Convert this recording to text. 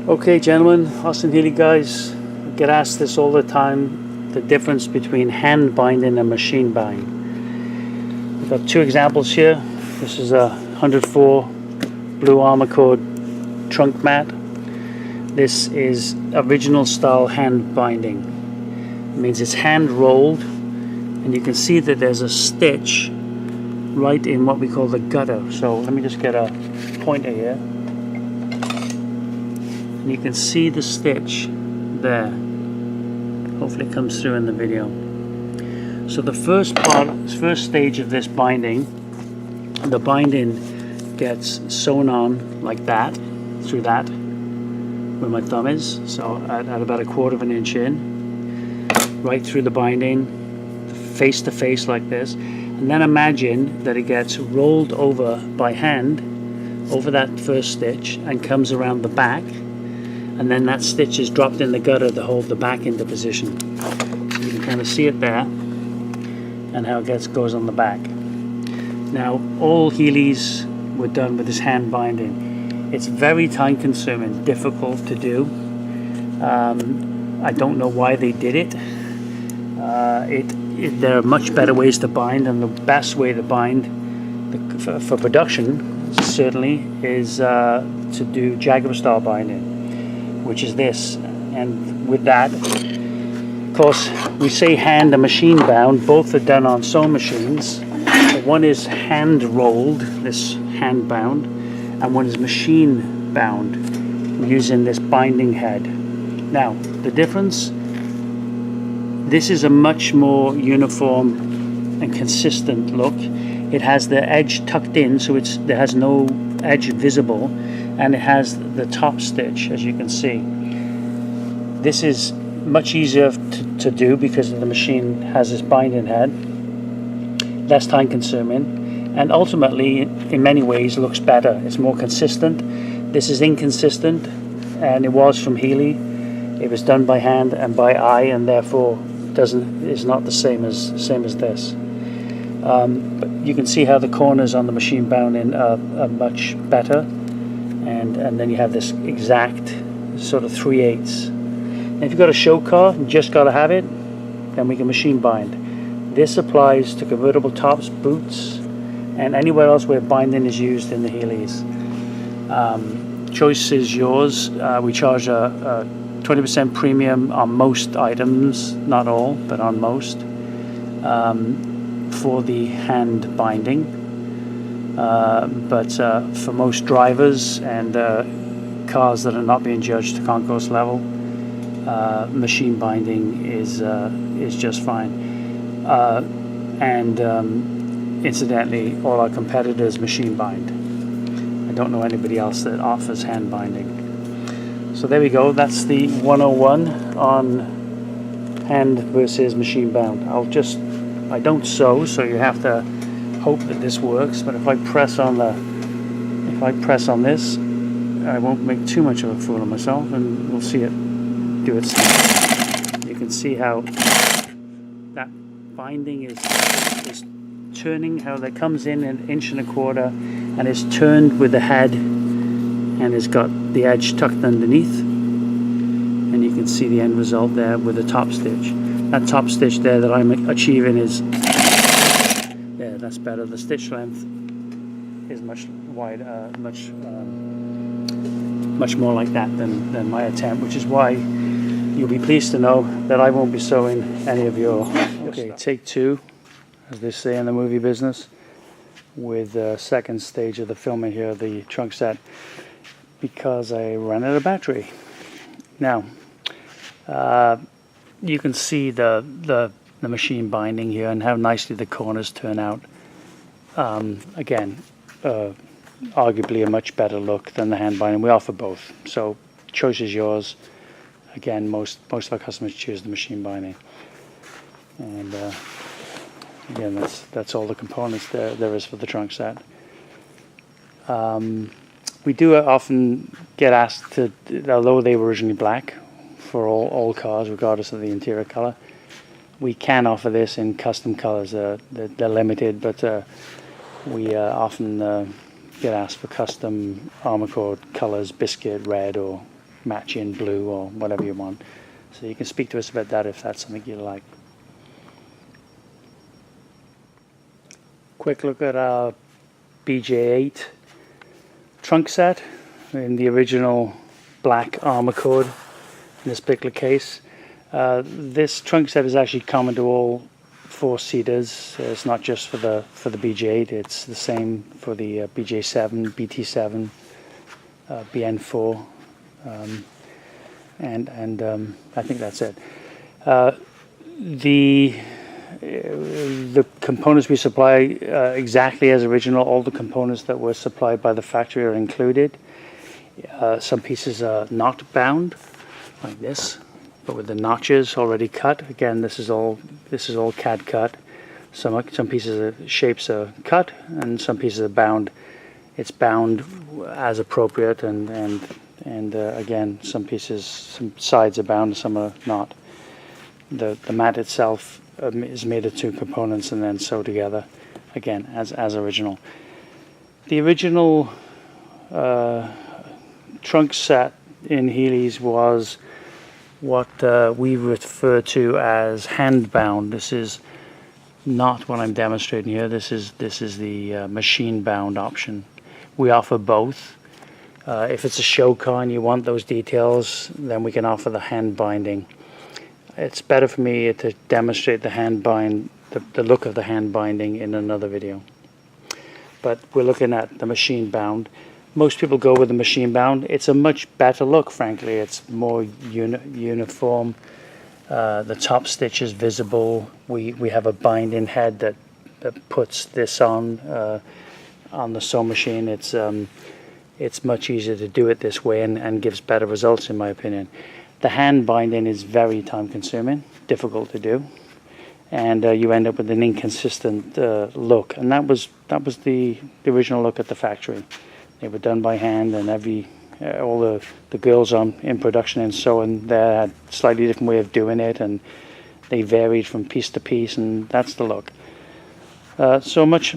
Okay, gentlemen, Austin Healey guys, I get asked this all the time, the difference between hand binding and machine binding. We've got two examples here. This is a 104 blue armor cord trunk mat. This is original style hand binding. It means it's hand rolled, and you can see that there's a stitch right in what we call the gutter. So let me just get a pointer here. And you can see the stitch there. Hopefully it comes through in the video. So the first stage of this binding, the binding gets sewn on like that, through that, where my thumb is. So at about 1/4 inch in, right through the binding, face to face like this. And then imagine that it gets rolled over by hand over that first stitch and comes around the back, and then that stitch is dropped in the gutter to hold the back into position. So you can kind of see it there, and how it goes on the back. Now, all Heelys were done with this hand binding. It's very time consuming, difficult to do. I don't know why they did it. There are much better ways to bind, and the best way to bind for production certainly is to do Jaguar style binding, which is this. And with that, of course, we say hand and machine bound. Both are done on sewing machines. One is hand rolled, this hand bound, and one is machine bound using this binding head. Now, the difference, this is a much more uniform and consistent look. It has the edge tucked in, so there has no edge visible, and it has the top stitch, as you can see. This is much easier to do because the machine has this binding head, less time consuming, and ultimately in many ways looks better. It's more consistent. This is inconsistent, and it was from Heeley. It was done by hand and by eye, and therefore is not the same as this. But you can see how the corners on the machine bounding are much better, and then you have this exact sort of 3/8. And if you've got a show car, you just got to have it, then we can machine bind. This applies to convertible tops, boots, and anywhere else where binding is used in the Heelys. Choice is yours. We charge a 20% premium on most items, not all, but on most, for the hand binding. But for most drivers and cars that are not being judged to concours level, machine binding is just fine. Incidentally, all our competitors machine bind. I don't know anybody else that offers hand binding. So there we go. That's the 101 on hand versus machine bound. I don't sew, so you have to hope that this works. But if I press on this, I won't make too much of a fool of myself, and we'll see it do its thing. You can see how that binding is turning, how that comes in 1.25 inches and is turned with the head, and it's got the edge tucked underneath, and you can see the end result there with the top stitch. That top stitch there that I'm achieving is there. That's better. The stitch length is much wider, much more like that than my attempt, which is why you'll be pleased to know that I won't be sewing any of your okay, take two, as they say in the movie business, with the second stage of the filming here, the trunk set, because I ran out of battery. Now, you can see the machine binding here and how nicely the corners turn out. Again, arguably a much better look than the hand binding. We offer both, so choice is yours. Again, most of our customers choose the machine binding, and again, that's all the components there is for the trunk set. We do often get asked to, although they were originally black for all cars, regardless of the interior color, we can offer this in custom colors. They're limited, but we often get asked for custom armor cord colors, biscuit, red, or match in blue or whatever you want. So you can speak to us about that if that's something you like. Quick look at our BJ8 trunk set in the original black armor code in this particular case. This trunk set is actually common to all 4-seaters. It's not just for the BJ8. It's the same for the BJ7, BT7, BN4, and I think that's it. The components we supply exactly as original. All the components that were supplied by the factory are included. Some pieces are not bound, like this, but with the notches already cut. Again, this is all CAD cut. Some pieces of shapes are cut, and some pieces are bound. It's bound as appropriate, and again, some sides are bound, some are not. The mat itself is made of 2 components and then sewed together, again as original. The original trunk set in Healey's was what we refer to as hand bound. This is not what I'm demonstrating here. This is the machine bound option. We offer both. If it's a show car and you want those details, then we can offer the hand binding. It's better for me to demonstrate the hand bind, the look of the hand binding in another video. But we're looking at the machine bound. Most people go with the machine bound. It's a much better look, frankly. It's more uniform. The top stitch is visible. We have a binding head that puts this on the sew machine. It's much easier to do it this way and gives better results, in my opinion. The hand binding is very time consuming, difficult to do, and you end up with an inconsistent look. And that was the original look at the factory. They were done by hand, and all the girls in production and sewing there had slightly different way of doing it, and they varied from piece to piece, and that's the look. So much